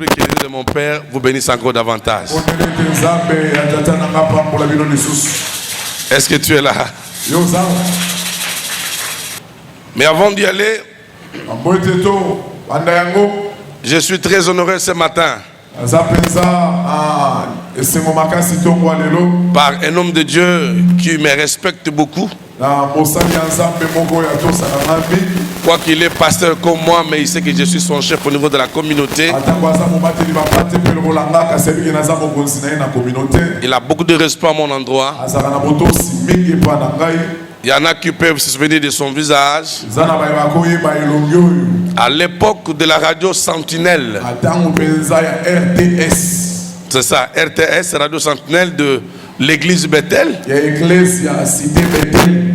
Saint-Esprit qui est de mon Père vous bénisse encore davantage. Est-ce que tu es là? Mais avant d'y aller, je suis très honoré ce matin par un homme de Dieu qui me respecte beaucoup. Quoi qu'il est pasteur comme moi, mais il sait que je suis son chef au niveau de la communauté. Il a beaucoup de respect à mon endroit. Il y en a qui peuvent se souvenir de son visage. À l'époque de la radio Sentinelle. C'est ça, RTS, radio Sentinelle de l'église Bethel.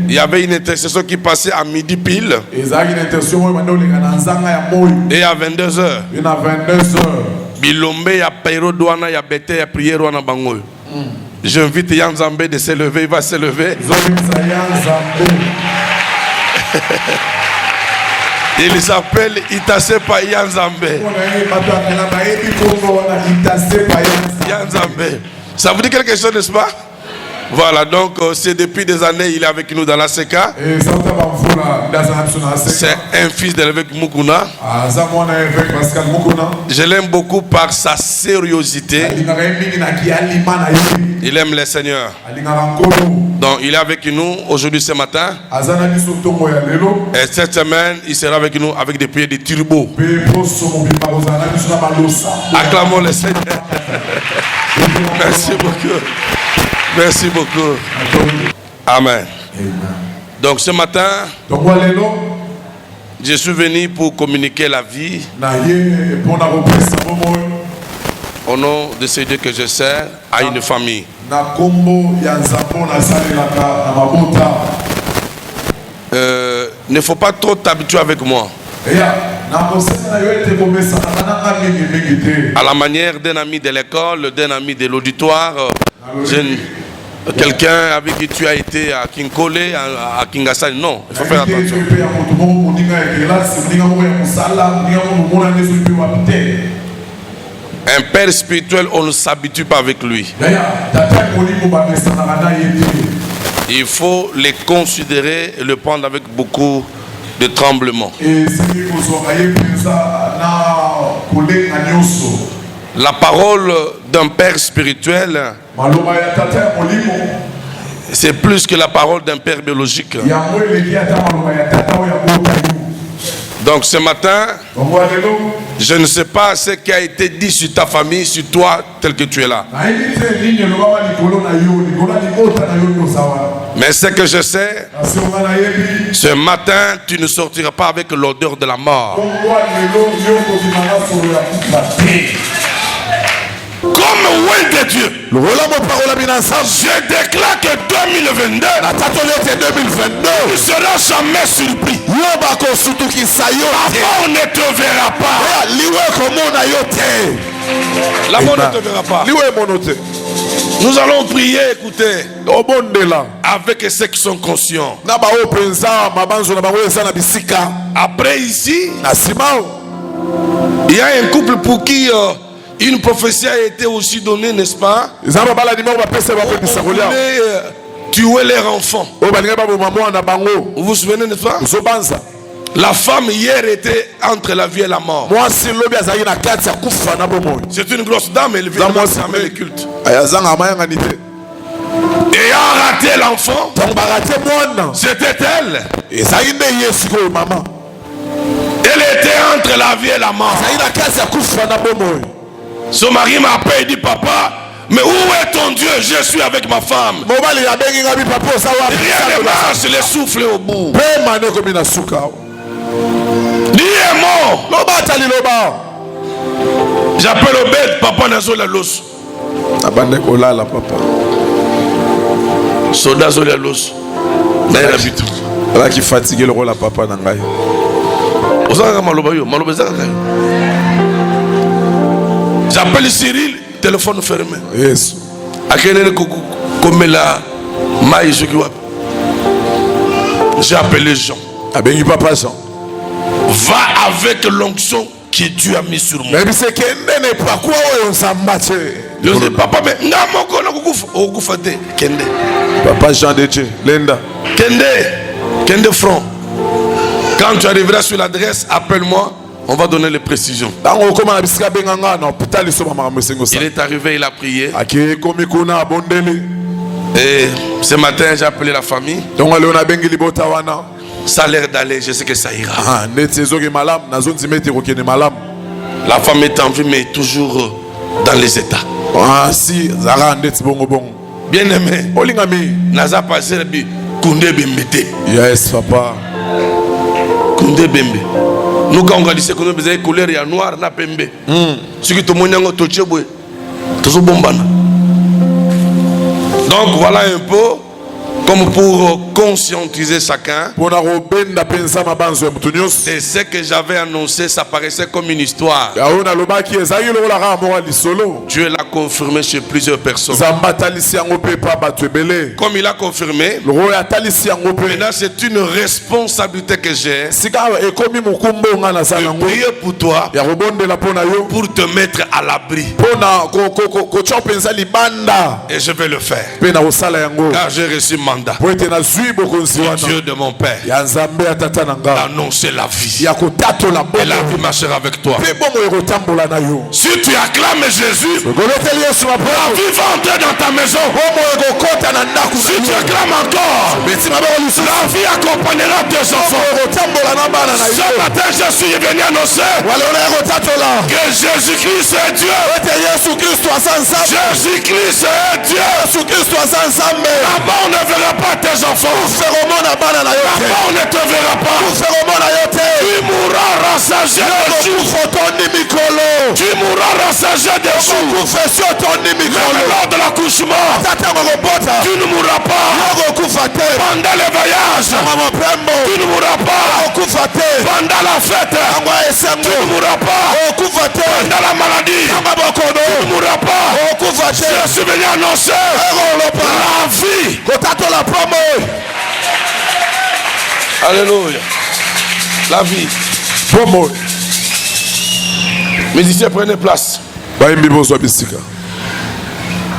Il y avait une intercession qui passait à midi pile. Et à 22h. Bilombe, il y a Peiro Douana, il y a Bethel, il y a prière Douana Bango. J'invite Yann Zambé de se lever, il va se lever. Il s'appelle Itasepa Yann Zambé. Yann Zambé. Ça vous dit quelque chose, n'est-ce pas? Voilà, donc c'est depuis des années il est avec nous dans la CK. C'est un fils de l'évêque Mukuna. Je l'aime beaucoup par sa sérieuxité. Il aime le Seigneur. Donc il est avec nous aujourd'hui ce matin. Et cette semaine il sera avec nous avec des prières de turbo. Acclamons le Seigneur. Merci beaucoup. Merci beaucoup. Amen. Donc ce matin, je suis venu pour communiquer la vie au nom de ce Dieu que je sers à une famille. Ne faut pas trop t'habituer avec moi. À la manière d'un ami de l'école, d'un ami de l'auditoire, quelqu'un avec qui tu as été à Kinkole, à Kingasai, non, il faut faire attention. Un père spirituel, on ne s'habitue pas avec lui. Il faut les considérer et le prendre avec beaucoup de tremblement. La parole d'un père spirituel, c'est plus que la parole d'un père biologique. Donc ce matin, je ne sais pas ce qui a été dit sur ta famille, sur toi, tel que tu es là. Mais ce que je sais, ce matin, tu ne sortiras pas avec l'odeur de la mort. Comme oui de Dieu, je déclare que 2022 tu seras jamais surpris. Papa, on ne te verra pas. La mort ne te verra pas. Nous allons prier, écoutez, avec ceux qui sont conscients. Après ici, il y a un couple pour qui une prophétie a été aussi donnée, n'est-ce pas? Vous voulez tuer leur enfant. Vous vous souvenez, n'est-ce pas? La femme hier était entre la vie et la mort. C'est une grosse dame, elle vient de le culte. Ayant raté l'enfant, c'était elle. Elle était entre la vie et la mort. Son mari m'a appelé et dit, papa, mais où est ton Dieu? Je suis avec ma femme. Rien ne marche, le souffle au bout. Dieu est mort. J'appelle Obed, papa Nazola Los. Soda Zola Los. Qui fatigué le rôle à papa Nangaï. J'appelle Cyril, téléphone fermé. Yes. J'ai appelé Jean. Papa Jean. Va avec l'onction que Dieu a mis sur moi. Mais c'est Kende n'est pas quoi on s'embatte. Je dis papa mais ngamoko na kukufa te Kende. Papa Jean de Dieu, Lenda. Kende front. Quand tu arriveras sur l'adresse, appelle-moi, on va donner les précisions. Il est arrivé, il a prié. Et ce matin, j'ai appelé la famille. Ça a l'air d'aller, je sais que ça ira. La femme est en vie, mais toujours dans les états. Bien aimé, Naza passé Koundé Bembete. Yes, papa. Koundé Bembe. Nous, quand on a dit que nous avons couleur noir, na pembe. Ce qui est au monde, donc voilà un peu comme pour conscientiser chacun. Et ce que j'avais annoncé, ça paraissait comme une histoire. Dieu l'a confirmé chez plusieurs personnes. Comme il a confirmé, maintenant c'est une responsabilité que j'ai de prier pour toi, pour te mettre à l'abri. Et je vais le faire. Car j'ai reçu mandat. Dieu de mon père d'annoncer la vie. Et la vie marchera avec toi. Si tu acclames Jésus, la vie va entrer dans ta maison. Si tu acclames encore, la vie accompagnera tes enfants. Ce matin, je suis venu annoncer que Jésus-Christ est Dieu. Jésus-Christ est Dieu. Là-bas, on ne verra pas tes enfants. Là-bas, on ne te verra pas. Tu mourras rassasié de jours. Tu mourras rassasié de jours. Même lors de l'accouchement, tu ne mourras pas. Pendant les voyages, tu ne mourras pas. Pendant la fête, tu ne mourras pas. Pendant la maladie, tu ne mourras pas. Je suis venu annoncer la vie. Alléluia. La vie. Musiciens, prenez place.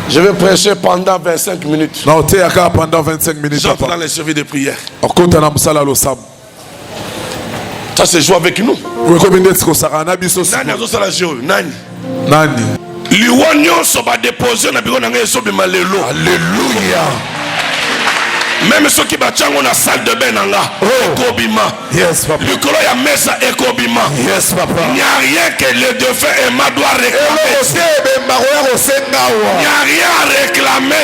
Je vais prêcher pendant 25 minutes. J'entre dans les services de prière. Ça c'est jouer avec nous. Nani. Liwa nyonso ba déposer na biro na ngeso bima lelo. Alléluia. Même ceux qui batchangent na salle de bain nanga. Ekobima. Yes papa. Le colo ya mesa ekobima. Yes papa. Il n'y a rien que le défunt Emma doit réclamer. Il n'y a rien à réclamer.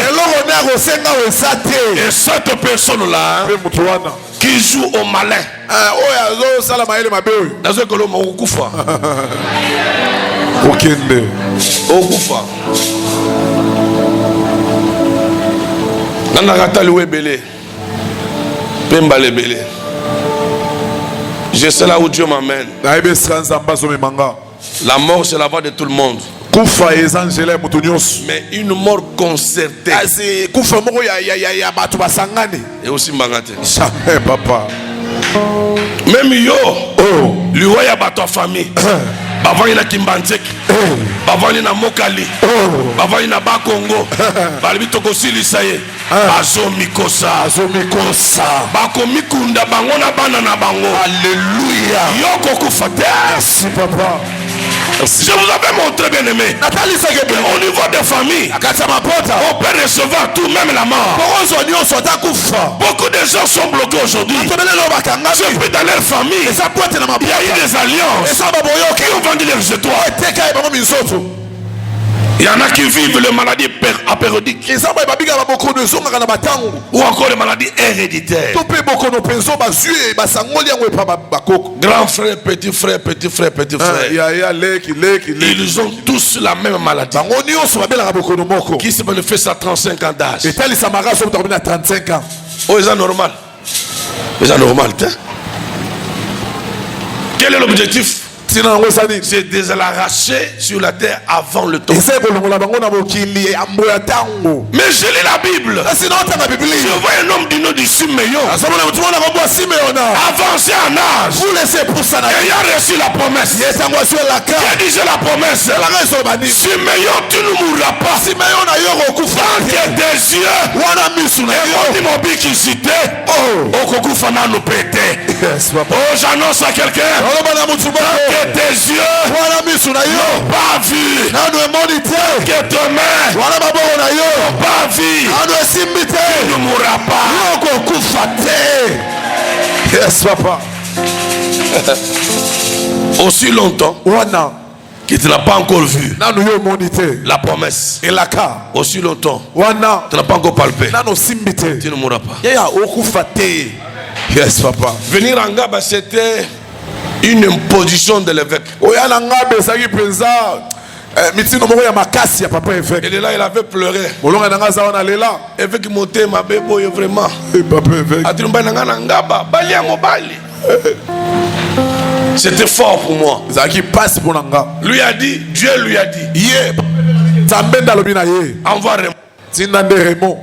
Et cette personne là qui joue au malin. Dans un colo okufa. Okende. Okufa. Nanagata loué belé. Pemba le belé. Je sais là où Dieu m'amène. La mort c'est la voie de tout le monde. Mais une mort concertée. Et aussi Mbangate. Papa. Même yo. Lui ya bato famille. Bavani na Kimbanzeki. Bavani na Mokali. Bavani na Bakongo. Balibi tokosilisa ye. Azomikosa. Bakomikunda bango na bana na bango. Alléluia. Yoko kufate. Merci papa. Je vous avais montré, bien aimé, au niveau des familles, on peut recevoir tout, même la mort. Beaucoup de gens sont bloqués aujourd'hui. Depuis dans leur famille, il y a eu des alliances qui ont vendu leurs étoiles. Il y en a qui vivent les maladies apériodiques ou encore les maladies héréditaires. Grand frère, petit frère, petit frère, petit frère. Ils ont tous la même maladie qui se manifeste à 35 ans d'âge. Oh, c'est normal. C'est normal. Quel est l'objectif? C'est de l'arracher sur la terre avant le temps. Mais je lis la Bible. Je vois un homme du nom de Simeon, avancé en âge, ayant reçu la promesse. Qui disait la promesse? Simeon, tu ne mourras pas. Tant que tes yeux et mon bic qui citait, Okokufana nous pétait. Oh, j'annonce à quelqu'un, tant que tes yeux n'ont pas vu, que tes mains n'ont pas vu, tu ne mourras pas. Yes, papa. Aussi longtemps que tu n'as pas encore vu la promesse, aussi longtemps tu n'as pas encore palpé, tu ne mourras pas. Yes, papa. Venir en Ngaba, c'était une imposition de l'évêque. Et de là, il avait pleuré. Évêque monté ma bébé vraiment. C'était fort pour moi. Lui a dit, Dieu lui a dit, envoie Raymond.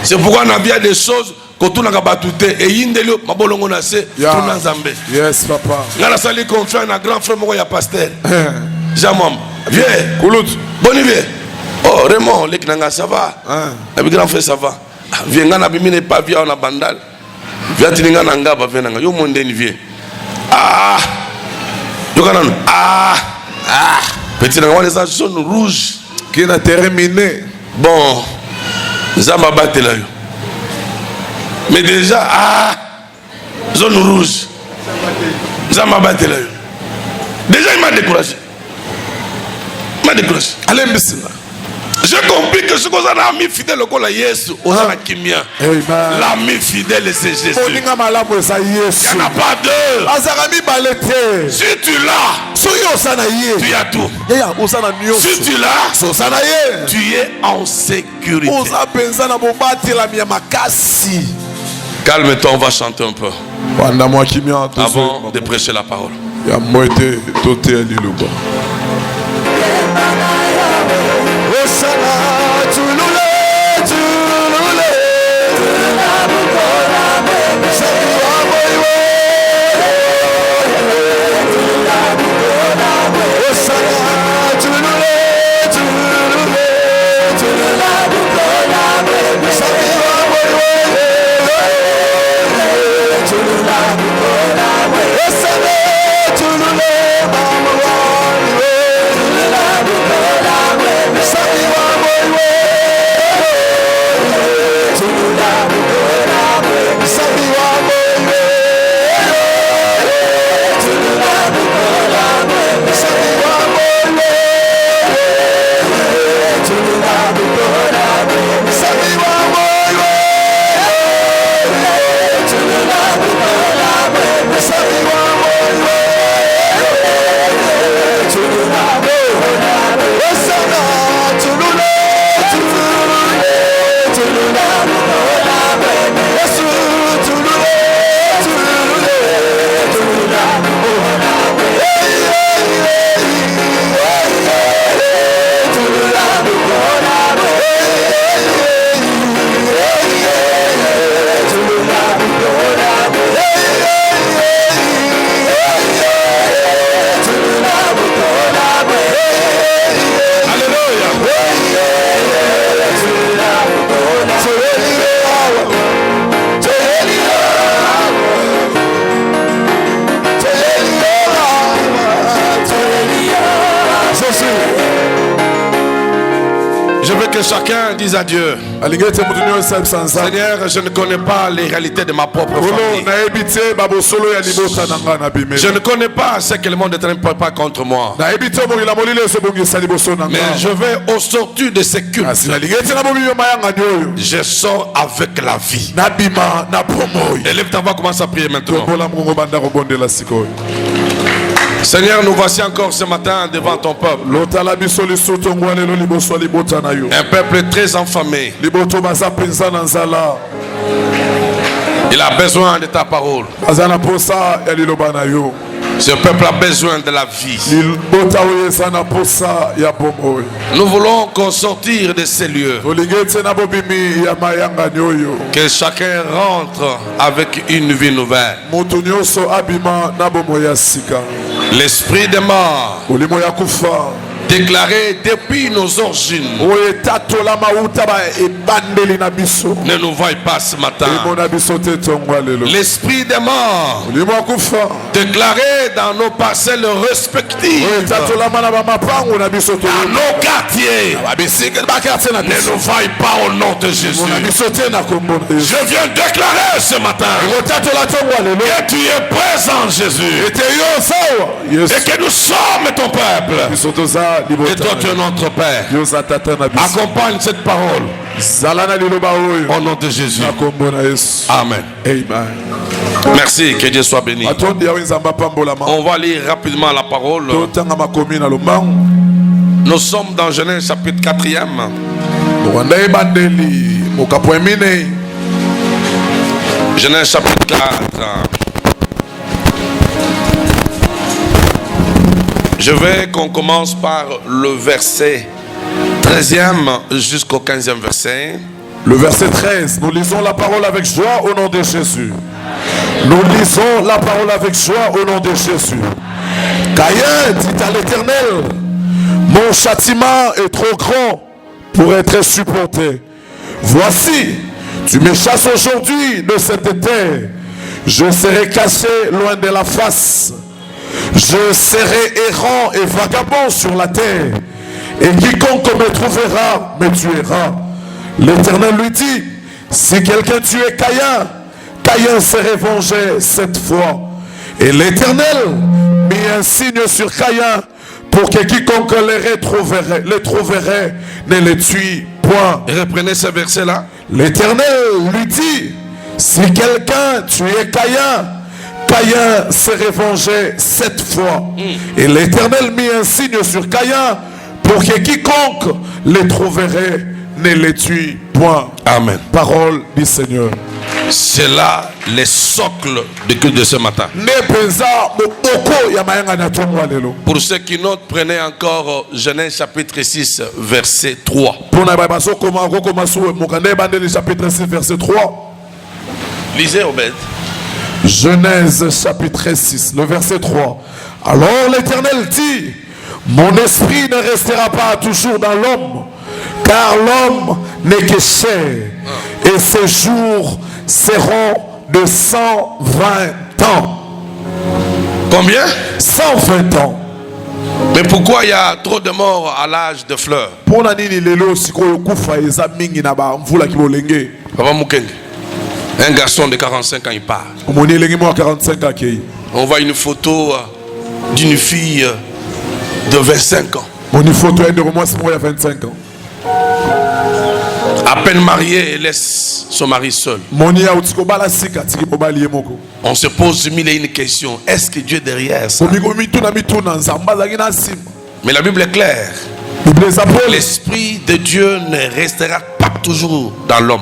C'est pourquoi on a bien des choses que tout n'a pas battuté. Et Yindelio, ma bolongo na se, tout n'a zambé. Yes, papa. Ngala sali confiance à grand frère, moi, il y a pasteur. Jamam, viens. Bonne viens. Oh, Raymond, les Knanga, ça va. Le grand frère, ça va. Viens, ngana bimine pas viens, on a bandal. Viens, tu n'as pas ngaba, viens, yo monde ni viens. Yokanan. Petit n'anga, les zones rouges. Qui n'a terminé. Bon, Zamba batte là. Mais déjà, zone rouge. Zamba batte là. Déjà, il m'a découragé. Allez, j'ai compris que ce qu'on a mis fidèle au col à Yesu, l'ami fidèle c'est Jésus. Il n'y en a pas deux. Si tu l'as, tu as tout. Si tu l'as, tu es en sécurité. Calme-toi, on va chanter un peu avant de prêcher la parole. Que chacun dise à Dieu, Seigneur, je ne connais pas les réalités de ma propre famille. Je ne connais pas ce que le monde est en train de préparer contre moi. Mais je vais au sortir de ces cultes. Je sors avec la vie. Élève ta voix, commence à prier maintenant. Seigneur, nous voici encore ce matin devant ton peuple. Un peuple très enflammé. Il a besoin de ta parole. Ce peuple a besoin de la vie. Nous voulons qu'on sortir de ces lieux. Que chacun rentre avec une vie nouvelle. L'esprit de mort déclaré depuis nos origines ne nous voit pas ce matin. L'esprit des morts déclaré dans nos parcelles respectives, dans nos quartiers, ne nous voit pas au nom de Jésus. Je viens déclarer ce matin que tu es présent, Jésus, et que nous sommes ton peuple. Et toi tu es notre Père. Accompagne cette parole au nom de Jésus. Amen. Merci, que Dieu soit béni. On va lire rapidement la parole. Nous sommes dans Genèse chapitre 4e. Genèse chapitre 4. Je veux qu'on commence par le verset 13e jusqu'au 15e verset. Le verset 13, nous lisons la parole avec joie au nom de Jésus. Nous lisons la parole avec joie au nom de Jésus. Caïn dit à l'Éternel, mon châtiment est trop grand pour être supporté. Voici, tu me chasses aujourd'hui de cette terre. Je serai caché loin de la face. Je serai errant et vagabond sur la terre, et quiconque me trouvera me tuera. L'Éternel lui dit, si quelqu'un tuait Caïn, Caïn serait vengé 7 fois. Et l'Éternel mit un signe sur Caïn pour que quiconque le trouverait ne le tue point. Reprenez ce verset-là. L'Éternel lui dit, si quelqu'un tuait Caïn, Caïn serait vengé 7 fois. Et l'Éternel mit un signe sur Caïn pour que quiconque les trouverait ne les tue point. Amen. Parole du Seigneur. C'est là les socles du culte de ce matin. Pour ceux qui notent, prenez encore Genèse chapitre 6 verset 3. Lisez, Obed. Genèse chapitre 6, le verset 3. Alors l'Éternel dit, mon esprit ne restera pas toujours dans l'homme, car l'homme n'est que chair, et ses jours seront de 120 ans. Combien? 120 ans. Mais pourquoi il y a trop de morts à l'âge de fleurs? Papa Mukenge, un garçon de 45 ans, il part. On voit une photo d'une fille de 25 ans. À peine mariée, elle laisse son mari seul. On se pose mille et une questions. Est-ce que Dieu est derrière ça? Mais la Bible est claire. L'Esprit de Dieu ne restera pas toujours dans l'homme.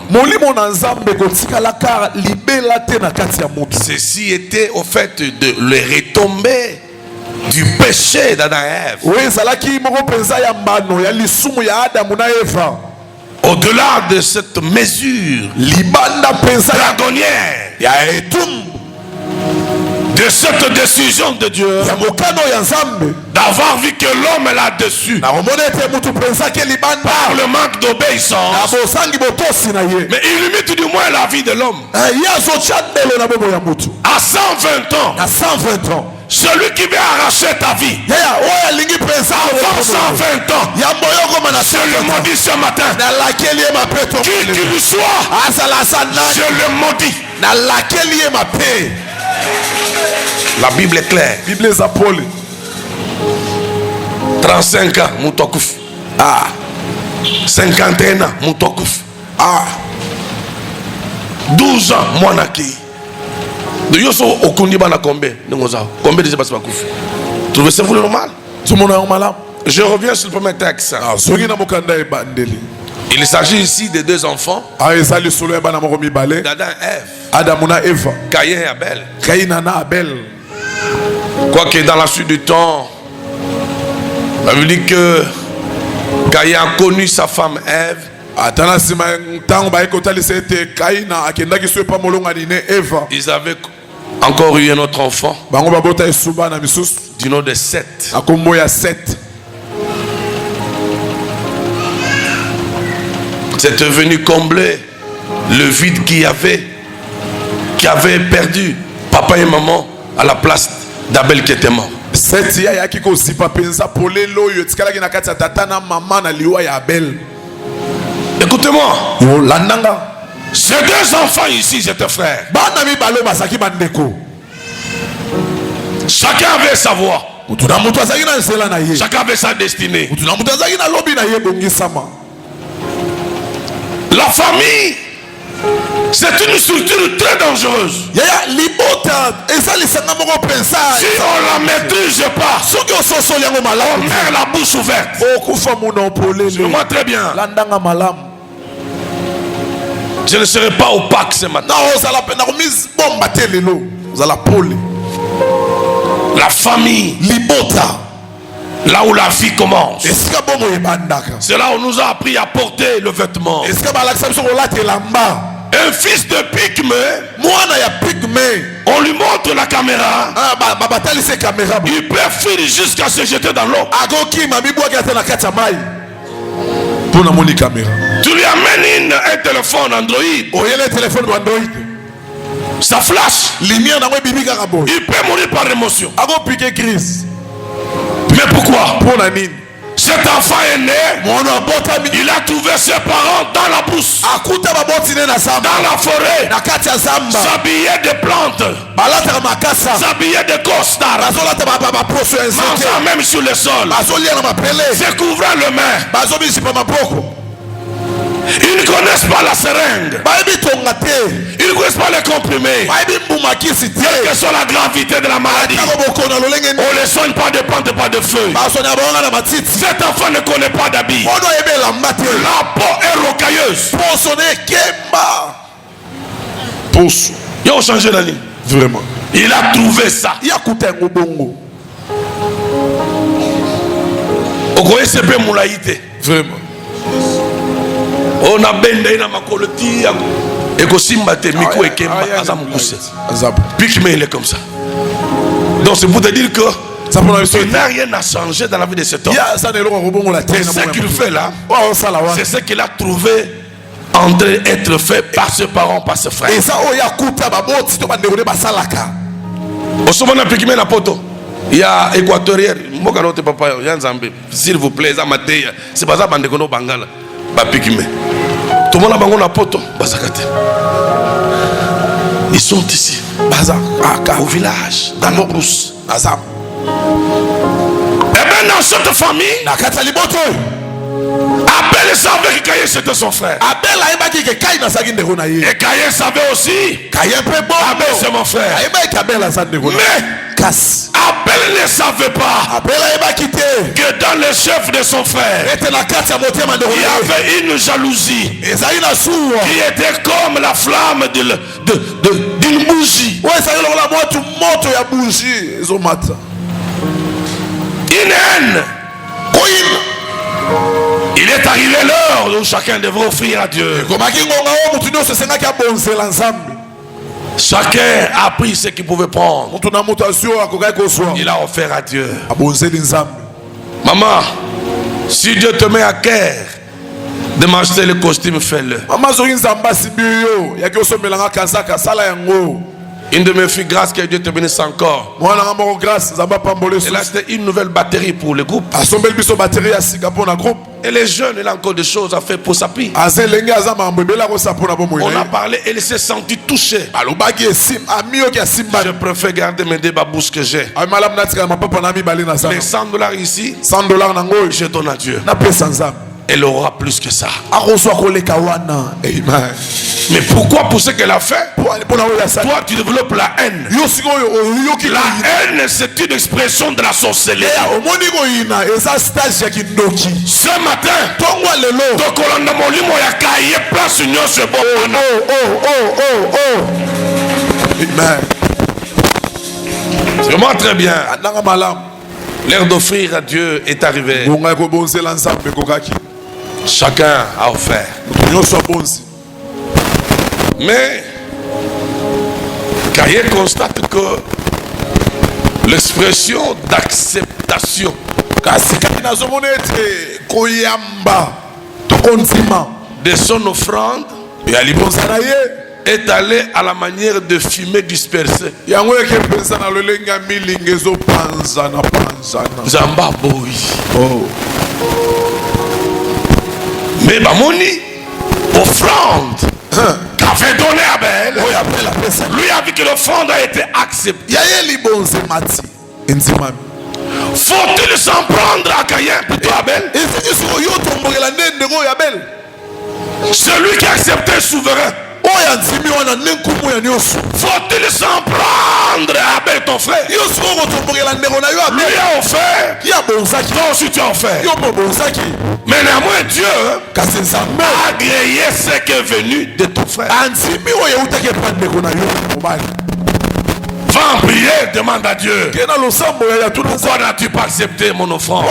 Ceci était au fait de le retomber du péché d'Adam et Ève. Au-delà de cette mesure dragonnière, de cette décision de Dieu d'avoir vu que l'homme est là-dessus par le manque d'obéissance, mais il limite du moins la vie de l'homme à 120 ans. Celui qui veut arracher ta vie avant 120 ans, je le maudis ce matin. Qui qu'il soit, je le maudis. La Bible est claire. 35 ans, Moutokouf. 51 ans, Moutokouf. 12 ans, Moanaki. De Yoso Okundi Bana combien? Combien de gens passent par Kouf? Trouvez ça vous normal? Je reviens sur le premier texte. Il s'agit ici de deux enfants, d'Adam et Ève, Caïn et Abel. Quoique dans la suite du temps, la Bible dit que Caïn a connu sa femme Ève. Ils avaient encore eu un autre enfant du nom de Seth. C'était venu combler le vide qui avait perdu papa et maman à la place d'Abel qui était mort. Écoutez-moi. Ces deux enfants ici, j'étais frère. Chacun avait sa voix. Chacun avait sa destinée. La famille, c'est une structure très dangereuse. Si on la maîtrise pas, on met la bouche ouverte. Moi très bien. Je ne serai pas opaque ce matin. La famille, là où la vie commence, c'est là où on nous a appris à porter le vêtement. Un fils de Pygmée, on lui montre la caméra, il peut fuir jusqu'à se jeter dans l'eau. Tu lui amènes un téléphone Android, ça flash, il peut mourir par émotion. Mais pourquoi? Cet enfant est né, il a trouvé ses parents dans la brousse, dans la forêt, s'habiller de plantes, s'habiller de costards, mangeant même sur le sol, se couvrant le main. Ils ne connaissent pas la seringue, ils ne connaissent pas les comprimés, quelle que soit la gravité de la maladie. On ne les soigne pas de plantes et pas de feuilles. Cet enfant ne connaît pas d'habits. La peau est rocailleuse. Ils ont changé la ligne. Vraiment. Il a trouvé ça. Okoye sepe moulaïté. Vraiment. On a bendé na makoloti eko simba te miko ekemba azamukuse. Pygmée il est comme ça. Donc c'est pour te dire que il n'a rien à changer dans la vie de cet homme. C'est ce qu'il fait là. C'est ce qu'il a trouvé en train d'être fait par ses parents, par ses frères. Au sommet de Pygmée na poto. Il y a équatorien, s'il vous plaît, c'est pas ça bandekono bangala, ba Pygmée. Tout le monde a bango na poto, bazakate. Ils sont ici, au village, dans nos brousses. Et bien dans cette famille, Abel savait que Caïn c'était son frère. Et Caïn savait aussi Abel c'est mon frère. Mais Abel ne savait pas que dans le chef de son frère, il y avait une jalousie qui était comme la flamme d'une bougie. Une haine. Il est arrivé l'heure où chacun devrait offrir à Dieu. Chacun a pris ce qu'il pouvait prendre. Il a offert à Dieu. Maman, si Dieu te met à cœur de m'acheter le costume, fais-le. Une de mes filles, grâce que Dieu te bénisse encore, elle a acheté une nouvelle batterie pour le groupe. Et les jeunes, il a encore des choses à faire pour sa fille. On a parlé, elle s'est sentie touchée. Je préfère garder mes débats bouche que j'ai. Les $100 ici, je donne à Dieu. Elle aura plus que ça. Amen. Mais pourquoi pour ce qu'elle a fait? Toi tu développes la haine. La haine c'est une expression de la sorcellerie. Ce matin, Vraiment très bien. L'heure d'offrir à Dieu est arrivée. Chacun a offert. Mais Caïn constate que l'expression d'acceptation de son offrande est allée à la manière de fumée dispersée. Zamba boy. Mais Bamoni, offrande qu'avait donné Abel, lui a vu que l'offrande a été acceptée. Faut-il s'en prendre à Caïn plutôt Abel? Celui qui a accepté souverain. Faut-il s'en prendre à Abel ton frère? Lui a offert. Toi aussi tu as offert. Mais néanmoins Dieu a agréé ce qui est venu de ton frère. Va en prier, demande à Dieu. Pourquoi n'as-tu pas accepté mon offrande?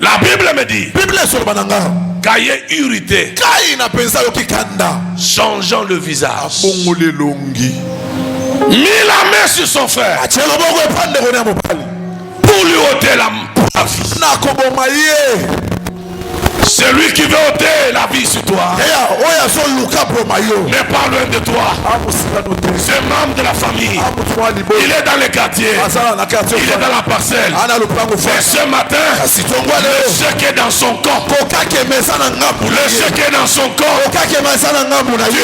La Bible me dit Caïn irrité, changeant le visage, mit la main sur son frère pour lui ôter la vie. Celui qui veut ôter la vie sur toi n'est pas loin de toi. C'est membre de la famille. Il est dans les quartiers. Il est dans la parcelle. Et ce matin, le chèque est dans son corps. Le chèque est dans son corps. Tu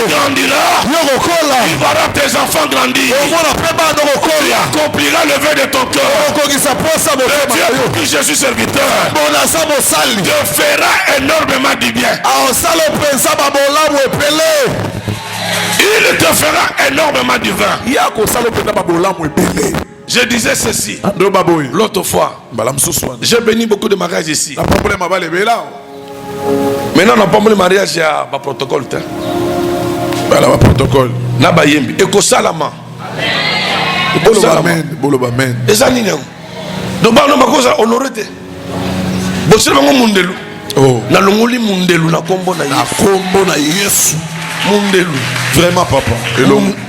grandiras. Il verra tes enfants grandir. Tu accompliras le vœu de ton cœur. Le Dieu pour qui je suis serviteur te fera énormément du bien. Il te fera énormément du vin. Je disais ceci l'autre fois. J'ai béni beaucoup de mariages ici. Maintenant, on n'a pas de mariage à ma protocole. Et que salama. Amen. Et ça, donc, on a honoré. Na longoli mundelu na kombo na Yesu. Mundelu. Vraiment papa.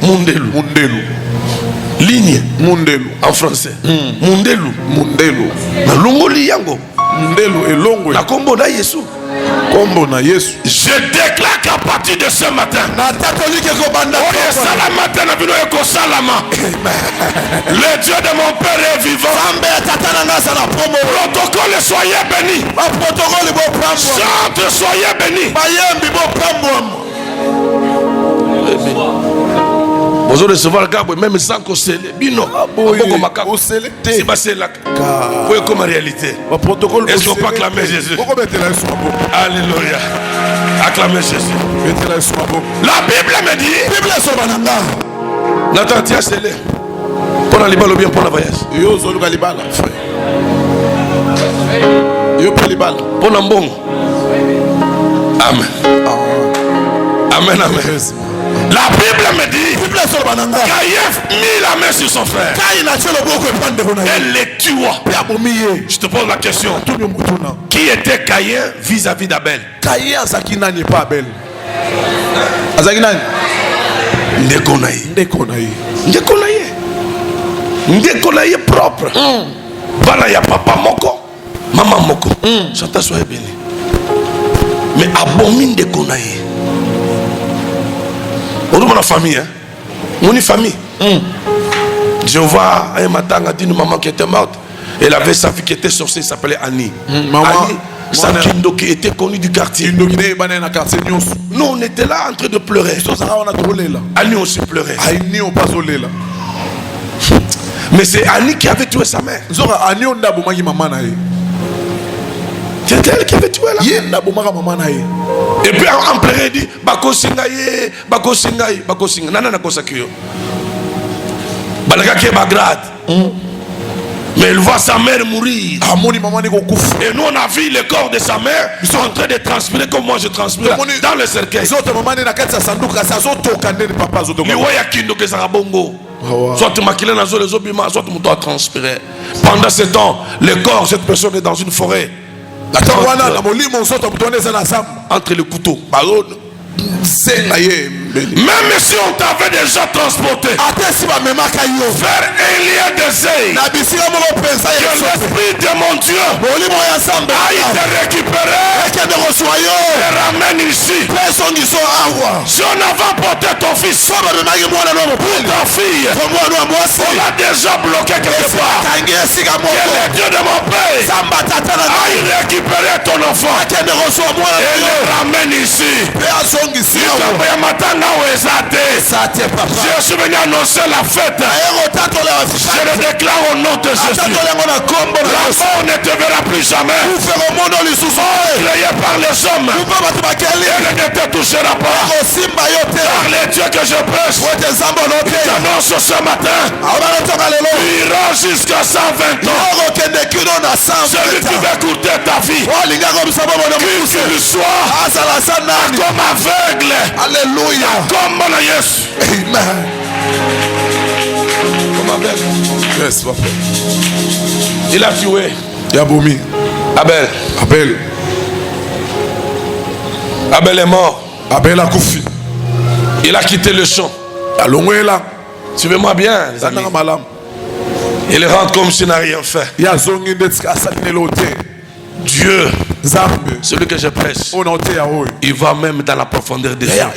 Mundelu. Ligne. Mundelu. En français. Mundelu. Na longoli yango. Mundelu elongo. Na kombo na Yesu. Kombo na Yesu. Je déclare qu'à partir de ce matin, le Dieu de mon Père est vivant. Protocole, soyez bénis. Chante, soyez bénis. Vous allez recevoir le gars, même sans qu'on se bino. C'est passé là. Vous comme réalité. Est-ce qu'on peut acclamer Jésus? Alléluia. Acclamer Jésus. La Bible me dit. Nathan, tiens, c'est là. Pour aller bien pour la voyage. Pour l'ambon. Amen. Amen. La Bible me dit Caïn mit la main sur son frère. Elle les tua. Je te pose la question. Qui était Caïn vis-à-vis d'Abel? Ndekonaye propre. Bana ya papa moko, maman moko. Chanta soyez béni. Mais abomi ndekonaye. On a la famille, hein? On est famille. Je vois un matin, a dit une maman qui était morte. Elle avait sa fille qui était sorcière, s'appelait Annie. Annie, sa kindo qui était connue du quartier. Nous, on était là en train de pleurer. Annie aussi pleurait. Mais c'est Annie qui avait tué sa mère. C'est elle qui avait tué la mère. Et puis en pleurant, il dit Bako Singaye. Nana Nakosakio. Balaka qui est Bagrad. Mais il voit sa mère mourir. Et nous on a vu le corps de sa mère en train de transpirer comme moi je transpire dans le cercueil. Soit tu maquilles dans les obimats, soit tu dois transpirer. Pendant ce temps, le corps, cette personne est dans une forêt. Entre les couteaux. Même si on t'avait déjà transporté vers un lien de zeï, que l'esprit de mon Dieu aille te récupérer et ramène ici. Si on avait porté ton fils ou ta fille, on l'a déjà bloqué quelque part. Que le Dieu de mon père aille récupérer ton enfant et le ramène ici. Je suis venu annoncer la fête. Je le déclare au nom de Jésus. La mort ne te verra plus jamais. Créé par les hommes, elle ne te touchera pas. Par les dieux que je prêche, je t'annonce ce matin, tu iras jusqu'à 120 ans. Celui qui va écouter ta vie, qu'il soit comme aveugle. Alléluia. Comme mon Jésus. Amen. Comme aveugle. Yes, papa. Il a tué Yaboumi. Abel. Abel est mort. Abel a koufi. Il a quitté le champ. Suivez-moi bien, les amis. Il rentre comme s'il n'a rien fait. Dieu, celui que je presse, il va même dans la profondeur des eaux.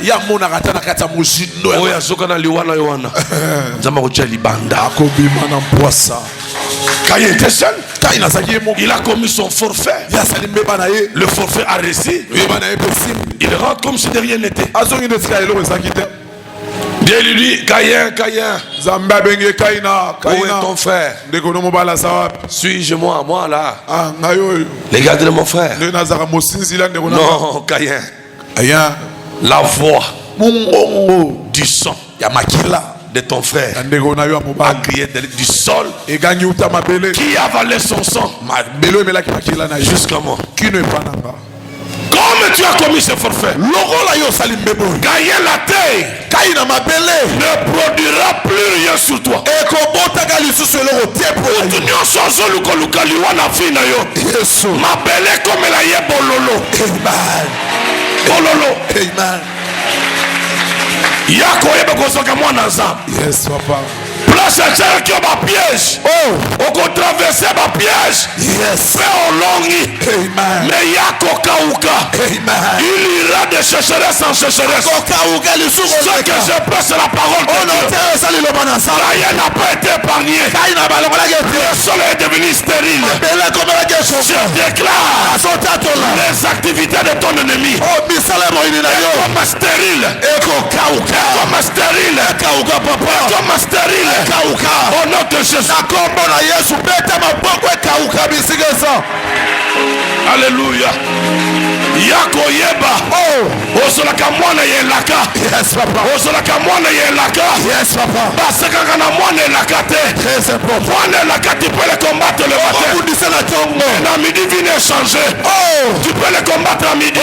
Caïn était seul. Il a commis son forfait. Le forfait a réussi. Il rentre comme si de rien n'était. Dieu lui dit, Caïn, où est ton frère? Suis-je moi là? Les gars de mon frère. Non, Caïn. La voix du sang de ton frère a crié du sol qui avalait son sang jusqu'à moi. Comme tu as commis ce forfait, Caïn la terre ne produira plus rien sur toi. M'appeler comme la bololo. Bololo. Yes, papa. Place à qui a ma piège. On peut traverser ma piège. Yes. Mais il y a Kokauka. Il ira de sécheresse en sécheresse. Ce que je passe la parole de Dieu. Caïn n'a pas été épargné. Le sol est devenu stérile. Je déclare les activités de ton ennemi comme stérile. Comme stérile. Comme stérile. Au nom de Jésus. Alléluia. Yako yeba. Osolaka mwana yelaka. Yes, papa. Osolaka mwana yelaka. Yes, papa. Basaka na mwana yelaka te. Très important. Mwana yelaka, tu peux le combattre le matin. Na midi viens échanger. Tu peux le combattre à midi.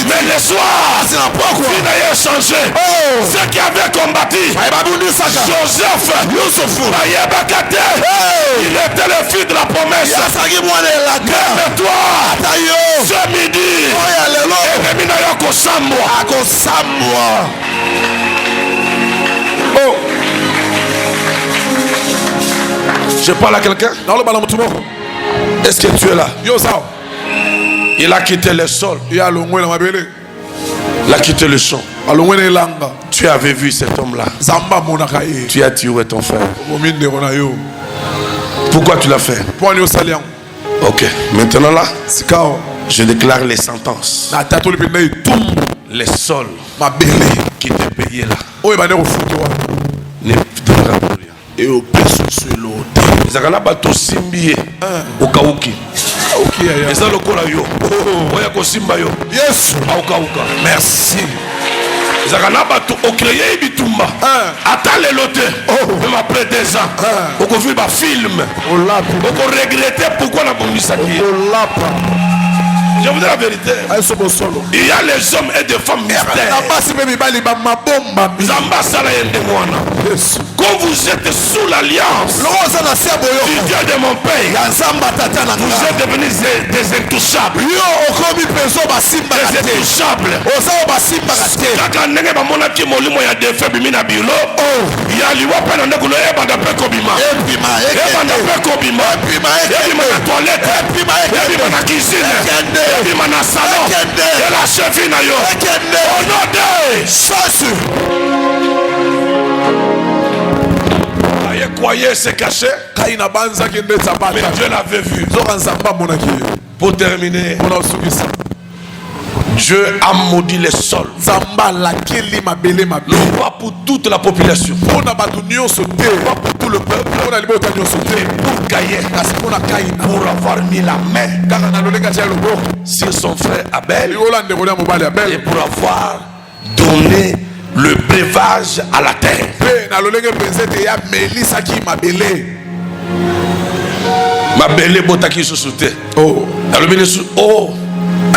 Mais le soir, viens échanger. Ceux qui avaient combattu Joseph, il était le fils de la promesse. Même toi, ce midi, je parle à quelqu'un. Est-ce que tu es là? Il a quitté le sol. Il a quitté le champ. Tu avais vu cet homme-là. Tu as tué ton frère. Pourquoi tu l'as fait? Ok, maintenant là, je déclare les sentences. Les sols qui te payaient là ne donnera plus rien. Zakana bato simbiye okauki. Eza lokola yo. Oya ko simba yo. Yes. Aukauka. Merci. Zakana bato okréé bitumba. Attends les lotés. Même après 2 ans. Oko vu ba film. Oko regretter pourquoi la bomisa qui. Je vous dis la vérité. Il y a les hommes et des femmes mystères. Quand vous êtes sous l'alliance du Dieu de mon père, vous êtes devenus des intouchables. Des intouchables. La chefine au nom de Jésus. Croyez se cacher, mais Dieu l'avait vu. Pour terminer, Dieu a maudit les sols. Non pas pour toute la population, pas pour tout le peuple, mais pour Caïn, pour avoir mis la main sur son frère Abel et pour avoir donné le breuvage à la terre. Mabele botaki susute. Oh. Oh. 1.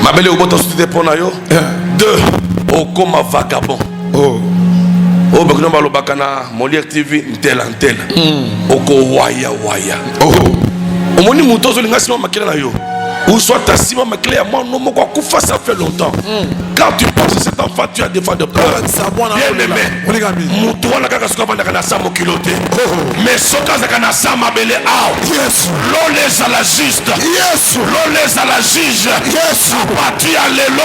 Mabele botaki susute pour nayo. 2. Okoma vagabond. Oh. Oh bakino balobaka na Molière TV ntela. Oko waya. Oh. Omoni muto zo linga sima makila na yo. Ou soit ta sima makila ya moi no moko kufa ça fait longtemps. Quand tu penses à cet enfant, tu as des fois de peur. Bien aimé. Muto wana kaka suka banda kana samo kilote. Mais soka za kana sama bele out. Yes. L'olé à la juste. Yes. L'olé à la juge. Yes. Apati alelo.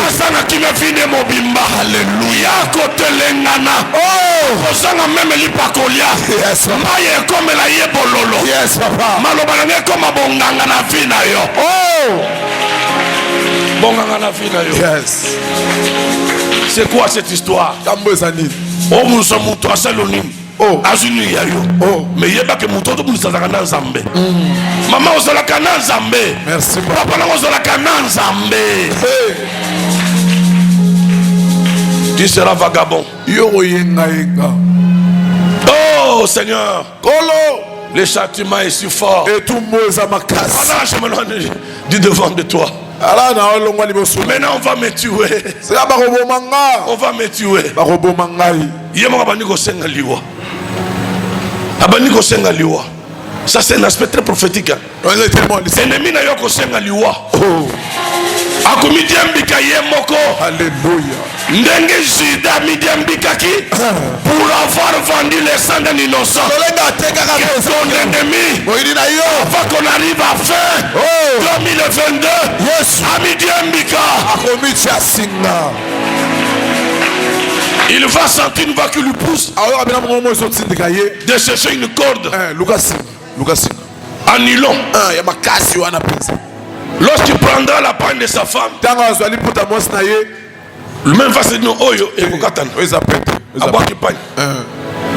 Asana qui me fine mobimba. Alléluia. Côté lengana. Oh. Osana même li pakolia. Yes. Maye comme la yebololo. Yes papa. Malobana ne comme bonganga na fina yo. Oh. Yes. C'est quoi cette histoire? Oh, nous sommes à Salonine. Oh, Azuni Yayo. Oh, mais il y a pas que mon tour de nous à Zambé. Maman, on s'en a canan Zambé. Merci. Papa, on s'en a canan Zambé. Tu seras vagabond. Oh, Seigneur. Le châtiment est si fort. Et tout le monde est à ma casse. Je me loin du devant de toi. Maintenant on va me tuer. On va me tuer. Ça c'est un aspect très prophétique. Ennemi n'a yo kosenga liwa. Akomidiambika yemoko. Alléluia. Ndenge Juda midiambikaki pour avoir vendu les sangs d'un innocent. Ton ennemi avant qu'on arrive à fin 2022. Yes. Amidiambika. Il va sentir une voix qui lui pousse de chercher une corde en nylon. Lorsqu'il prendra la panne de sa femme, le même va se dire Oyo et Bokatan.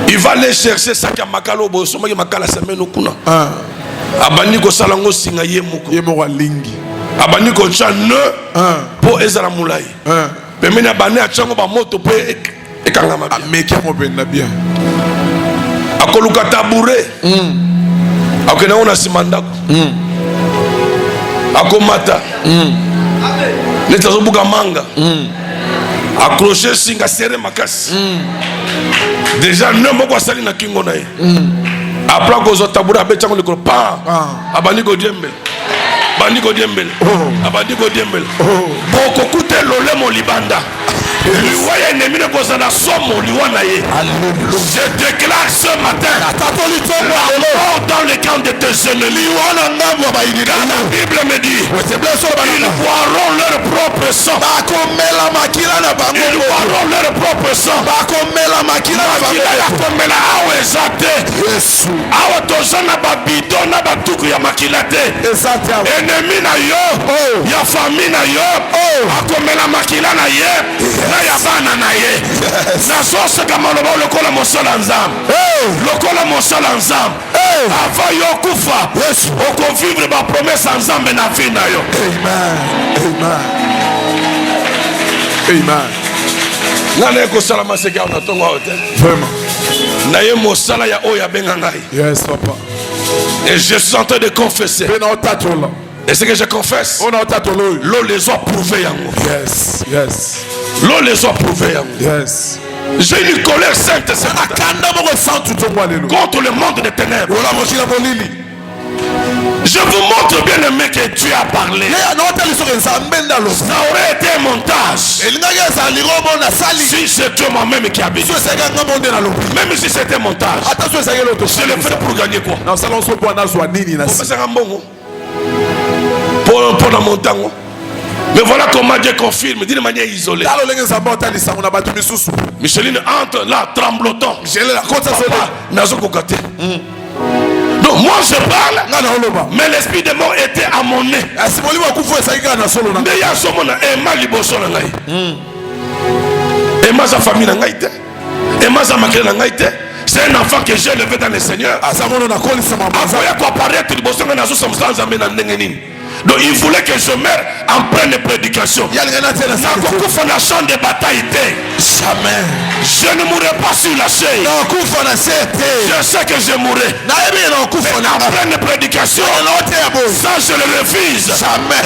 Il va aller chercher sa kamakalo bosoma makala semaine okuna. Abani ko salango singa yemoko alingi. Abani ko chane po ezala mulai. Pemena bane achango ba moto pe ekangama bien. Ameki mo benda bien. Akoluka tabure. Akena ona simandako. Akomata. Netazo buka manga. Accroché singa serré makasi. Déjà ne moko asali na kingo na ye. Après ko zo tabura be chango likolo pa. Abani ko diembele. Bandi ko diembele. Abandi ko diembele. Boko kute lole mo libanda. Je déclare ce matin la mort dans le camp de tes ennemis. Car la Bible me dit ils boiront leur propre sang. Ils boiront leur propre sang. Ennemi na yo, ya famille na yo, akomela makila na ye. Na yabana na ye. Na sosa kama loba lokola mosala nzambe. Lokola mosala nzambe. Avant yo kufa. Oko vivre ba promesse nzambe na vie na yo. Amen. Amen. Nana eko sala maseka na tongo hotel. Vraiment. Na ye mosala ya oya benga ngai. Yes papa. Et je suis en train de confesser Et ce que je confesse, l'eau les a prouvés. Yes, yes. L'eau les a prouvés. Yes. J'ai une colère sainte contre le monde des ténèbres. Je vous montre bien le mec que Dieu a parlé. Ça aurait été un montage. Si c'était moi-même qui habite. Même si c'était un montage. Je le ferai pour gagner quoi? Pour la montagne. Mais voilà comment Dieu confirme d'une manière isolée. Micheline entre là, tremblotant. Donc moi je parle, mais l'esprit de mort était à mon nez. C'est un enfant que j'ai élevé dans le Seigneur. Donc il voulait que je meure en pleine prédication. Jamais. Je ne mourrai pas sur la chaise. Je sais que je mourrai. Mais en pleine prédication, ça je le refuse. Jamais.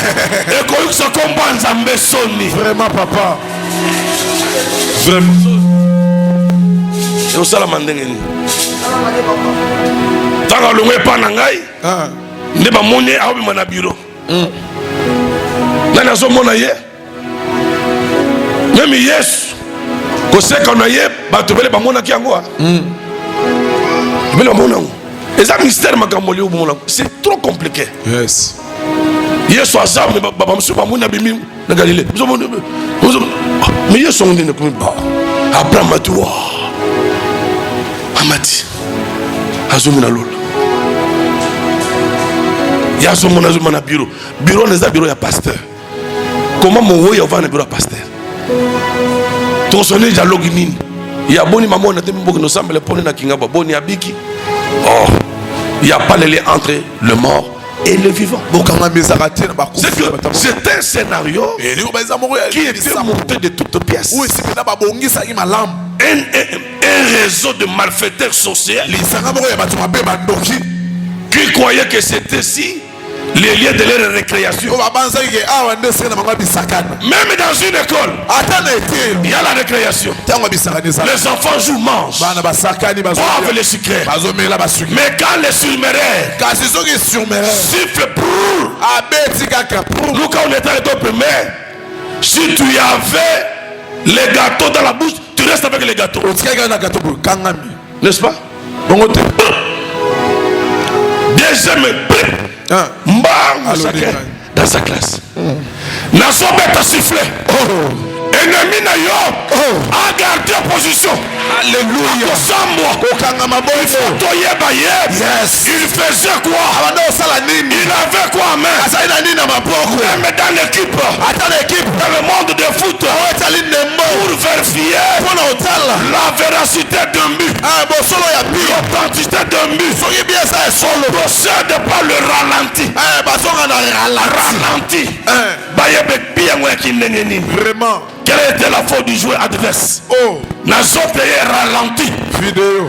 Vraiment papa. Vraiment. Et au salamandengeni. Tant que pas nangai. Ne ba monnaie a obi mana bureau. Nana so mona ye. Même yes. Ko se kana ye ba to bele ba mona ki ango. Bele mona. Et ça mystère makambo li mona. C'est trop compliqué. Yes. Yes azam ba mso ba mona bimi na Galilée. Mais yes on ne ko ba. Abraham atuwa. Amati. Azumina lol. Il y a son bureau. Bureau n'est pas bureau, il y a pasteur. Comment mon voyage va dans le bureau pasteur? Ton sonné dialogue mine. Il y a boni maman, on a dit que nous sommes les preneurs na kingaba boni abiki. Oh, il n'y a pas le lien entre le mort et le vivant. C'est un scénario qui était monté de toutes pièces. Un réseau de malfaiteurs sociaux qui croyaient que c'était si les lieux de leur récréation. Même dans une école, il y a la récréation. Les enfants jouent, mangent, boivent les sucrés. Mais quand les surméraires sifflent pour nous, quand on était à l'école primaire, si tu avais les gâteaux dans la bouche, tu restes avec les gâteaux. N'est-ce pas? Deuxième dans sa classe. Naso bête sifflé. Ennemi na yo a gardé position. Alléluia. Il faisait quoi? Il avait quoi en main? Mais dans l'équipe, dans le monde de foot, pour vérifier la véracité d'un but, l'authenticité d'un but, procède par le ralenti. Vraiment. Quelle était la faute du joueur adverse? Nazote est ralenti.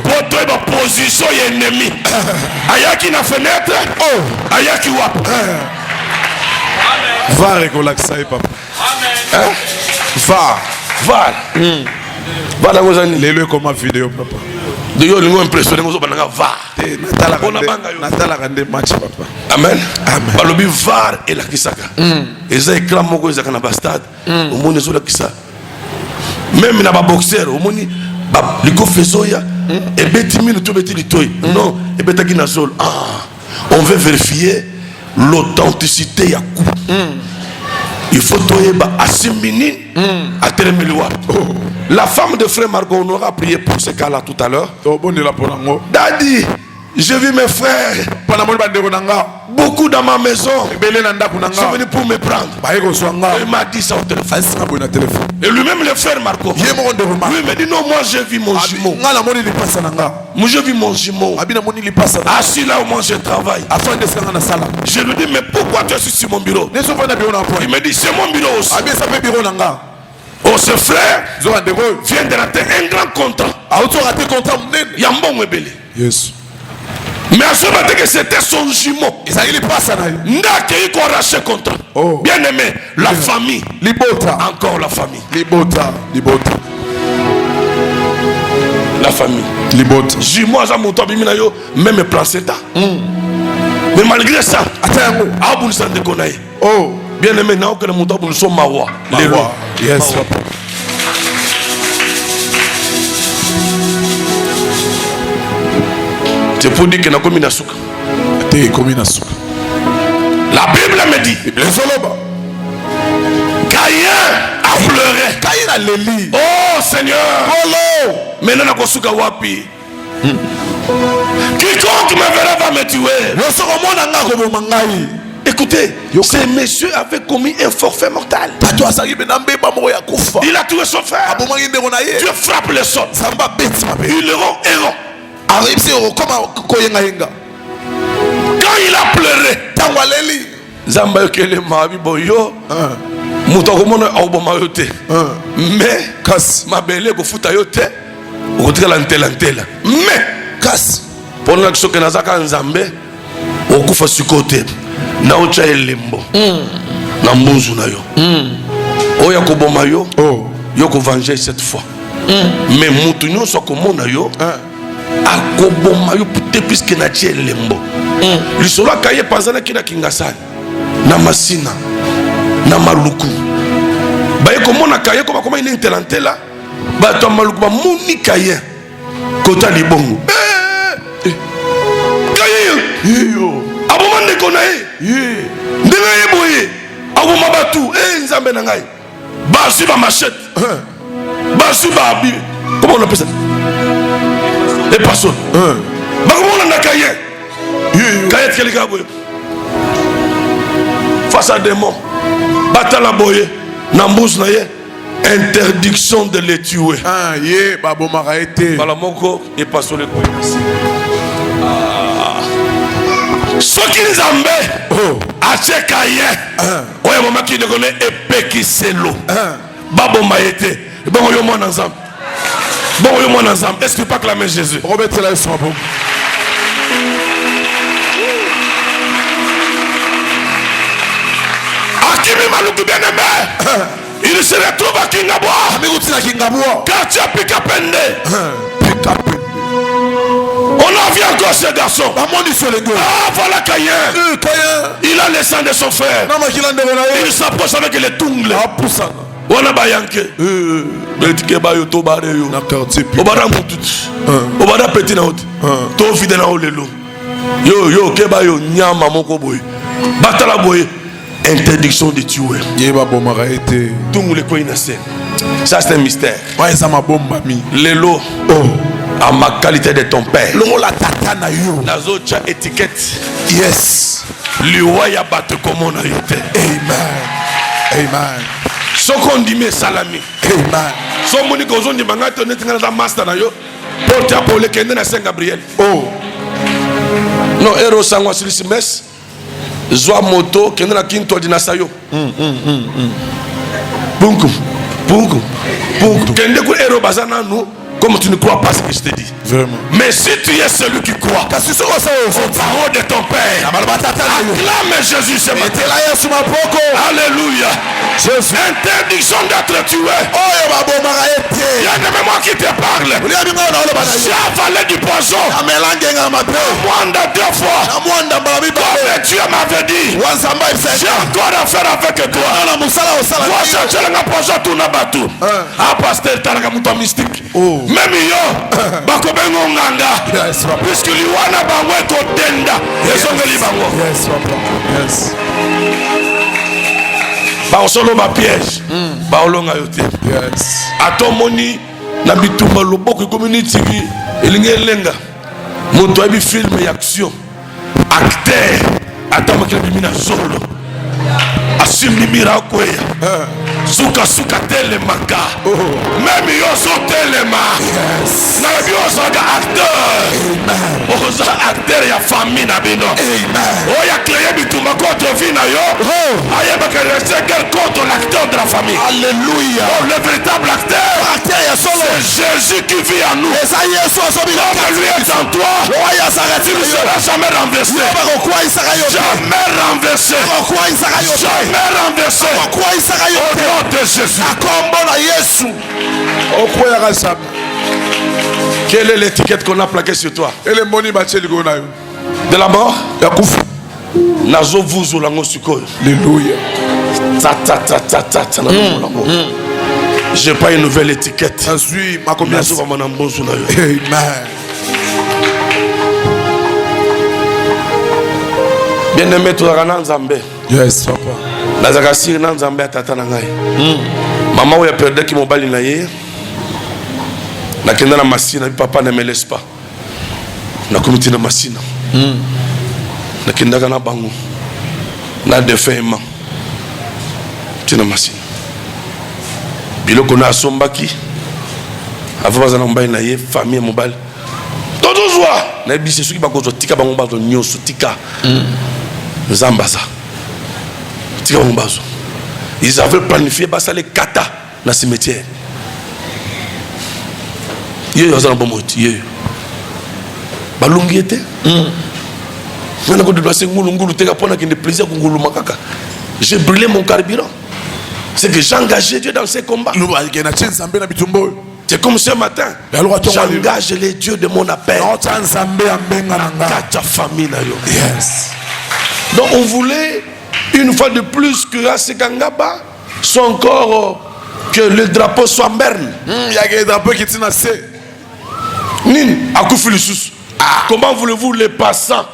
Pour trouver ma position ennemi. Ayaki na fenêtre. Ayaki wap. Va relaxer papa. Amen. Va. Va dans vos années. Les comme ma vidéo papa. De yo nous impressionné nous bananga va. Amen. Balobi var et la kisaka. Eza écran moko ezaka na bastade. Au monde zo la kisa. Même na ba boxeur au monde ba liko fezoya et beti minu to beti litoy. Non, et betaki na zol. On veut vérifier l'authenticité ya coup. Il faut toyeba asimini à termeliwa. La femme de frère Margot, on aura prié pour ce cas-là tout à l'heure. Daddy, j'ai vu mes frères. Beaucoup dans ma maison. Ils sont venus pour me prendre. Il m'a dit ça au téléphone. Et lui-même, le frère Margot. Lui m'a dit non, moi j'ai vu mon jumeau. Moi j'ai vu mon jumeau. Assis là où moi je travaille. Je lui dis mais pourquoi tu es sur mon bureau? Il me dit c'est mon bureau aussi. Oh, ce frère vient de rater un grand contrat. Yambon Webele. Yes. Mais à ce matin que c'était son jumeau. Ndake il a racheté contrat. Bien aimé, la famille. Libota. Encore la famille. Libota. La famille. Libota. Jumeau a monté bimina yo même placenta. Mais malgré ça, Abou ne s'en déconne. Oh. Bien aimé, n'a aucun montant pour nous sommes mawa. Les lois. Yes. C'est pour dire que na komi na suka. Te komi na suka. La Bible me dit. Caïn a pleuré. Caïn a léli. Oh Seigneur. Polo. Maintenant na kosuka wapi. Quiconque me verra va me tuer. Écoutez, ce monsieur avait commis un forfait mortel. Il a tué son frère. Dieu frappe le sol. Il le rend errant. Quand il a pleuré, Zamba yokele mabi boyo. Mutoko mono auboma yote. Mais mabele ko futa yote. Okotika ntela. Mais kas pona kisoke nazaka nzambe okufa sikote na ocha elembo na mbunzu na yo. Oya ko boma yo. Yo ko venger cette fois. Mais mutu nyonso ko mona yo. Akoboma yo pute puisque na tie lembo. Lisolo akaye panzana kina kingasani na masina na maluku. Baye komona kaye ko bakoma ine ntelantela ba to maluku ba muni kaye kota libongo. Kaye yo aboma ndeko na ye. Ndenge ye boye aboma batu nzambe na ngai. Ba si ba machette. Ba si ba abi. Comment on appelle ça? Les personnes. Face à des démons, batala boye, nambous naye, interdiction de les tuer. Balamoko et pas sur les couilles. Ce qui nous embête, à ce cahier, oye maman qui ne connaît épée qui c'est l'eau. Babo maïté, bon yo mon ensemble. Bon, oui, moi, ensemble. Est-ce que tu peux acclamer Jésus? Remettez la son bon. Akimi Maluku bien aimé. Il se retrouve à Kingaboua. Quartier Pikapende. On en vient encore ce garçon. Ah, voilà Caïn. Il a le sang de son frère. Il s'approche avec les tungles. Wana bayanke betike bayo to bare yo na quartier obara mututi obara petit na hote to fide na olelo yo ke bayo nyama moko boy batala boy interdiction de tuer yeba bomara été tungu le ko inase. Ça c'est un mystère. Ouais ça ma bomba mi lelo à ma qualité de ton père lo la tata na yo nazo cha étiquette yes liwa ya bato comme on a été. Amen. Ce qu'on dit mais salami. Amen. So moni ko zondi mangate on est dans master na yo. Porte à Paul kende na Saint Gabriel. Non héros sangwa silisimes. Zwa moto kende na kinto dina sayo. Bunku. Kende ko héros bazana nous comme tu ne crois pas ce que je te dis. Vraiment. Mais si tu es celui qui croit aux paroles de ton père, acclame Jésus ce matin. Alléluia. Interdiction d'être tué. Il y a même moi qui te parle. J'ai avalé du poison. Moins de 2 fois. Comme Dieu m'avait dit. J'ai encore à faire avec toi. Moi, je l'ai poison tout n'abatou. Ah, pasteur, t'as un mystique. Même yo, bakobengo nganga. Puisque liwana bangwe kotenda. Ezongeli bango. Yes. Baosolo ba piège. Baolonga yote. Yes. Atomoni na bitumba loboko community bi elingelenga. Moto abi film et action. Acteur. Atamaki bimina solo. Asimbi miracle. Suka suka telemaka. Même yoso telema. Na yoso acteur. Oza acteur ya famille na bino. Oya créer bitumba contre vie na yo. Ayeba que rester quel contre l'acteur de la famille. Alléluia. Le véritable acteur. C'est Jésus qui vit en nous. Comme lui est en toi. Tu ne seras jamais renversé. Jamais renversé. Jamais renversé. Au nom de Jésus. Quelle est l'étiquette qu'on a plaquée sur toi? De la mort? Nazo vuzo lango sikoyo. Alléluia. J'ai pas une nouvelle étiquette. Amen. Bien aimé, tu as Nzambe. Yes, papa. Nazaka sir Nzambe atata na ngai. Maman ou ya perdu qui mobali na ye. Na kenda na masina, papa ne me laisse pas. Na komiti na masina. Na kenda na bango. Na defema. Tina masina. Biloko na sombaki. Avant bazana mobali na ye, famille mobali. Todo joie. Na bisi soki bakozo tika bango bazo nyoso tika. Zambaza. Tika bango bazo. Ils avaient planifié basa les kata na cimetière. Yé yazana bomoti yé. Balungi était. Nana ko de doit se ngulu teka pona ki ne plaisir ko ngulu makaka. J'ai brûlé mon carburant. C'est que j'ai engagé Dieu dans ces combats. C'est comme ce matin. J'engage les dieux de mon appel. Yes. Donc on voulait une fois de plus que à Sekangaba son corps que le drapeau soit berne. Il y a un drapeau qui tient assez. Nin Akoufilusus. Comment voulez-vous les passants?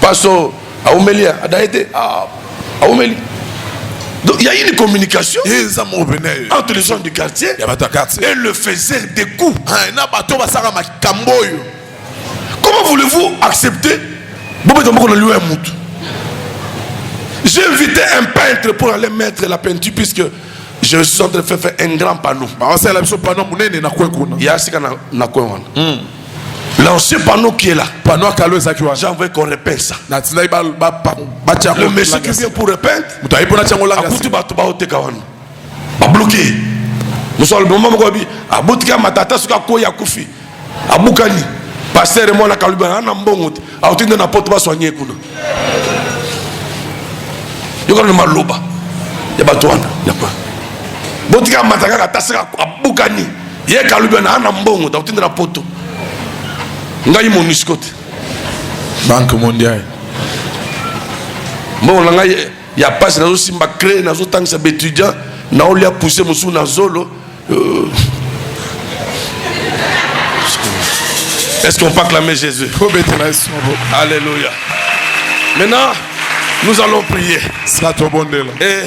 Passo à Oumelia, à Daïté, à Oumelia. Donc il y a eu une communication entre les gens du quartier et le faisaient des coups. Comment voulez-vous accepter? J'ai invité un peintre pour aller mettre la peinture puisque je suis en train de faire un grand panneau. Il y a l'ancien panneau qui est là. J'ai envoyé qu'on repeint ça. Le monsieur qui vient pour repeindre, a bloqué. Nous sommes le moment où a boutika matata suka koya kufi. A bukani. Pasteur et moi na kaluba na mbongo. A otinde na porte ba soigner kuna. Yo ka le maloba. Ya batwana. Ya quoi? Boutika mataka ka tasaka a bukani. Ye kaluba na mbongo. A otinde na porte. Ngai moniscote Banque mondiale. Bon là il y a pas ça aussi m'a créé dans autant que ça étudiant na on lui a poussé musu na zolo. Est-ce qu'on peut acclamer Jésus? Alléluia. Maintenant nous allons prier. Et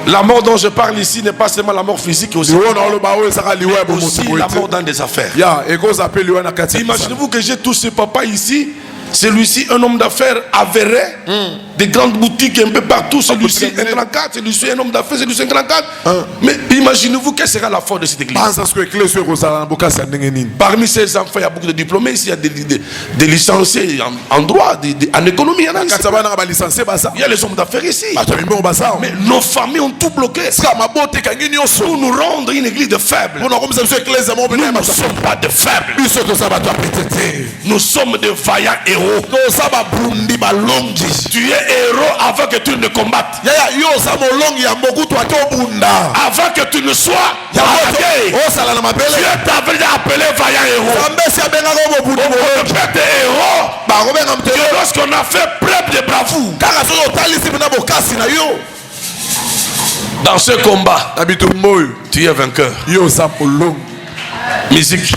la mort dont je parle ici n'est pas seulement la mort physique, aussi la mort dans des affaires. Imaginez-vous que j'ai tous ces papas ici. Celui-ci, un homme d'affaires avéré, des grandes boutiques un peu partout. Celui-ci, un grand cadre, celui-ci, un homme d'affaires, celui-ci, un grand cadre. Mais imaginez-vous quelle sera la force de cette église. Parmi ces enfants, il y a beaucoup de diplômés. Ici, il y a des licenciés en droit, en économie. Il y a les hommes d'affaires ici. Mais nos familles ont tout bloqué. Pour nous rendre une église de faibles. Nous ne sommes pas de faibles. Nous sommes de vaillants héros. Tu es héros avant que tu ne combattes. Avant que tu ne sois attaqué. Tu es appelé vaillant héros. On peut être héros lorsqu'on a fait preuve de bravoure. Dans ce combat, tu es vainqueur. Musique.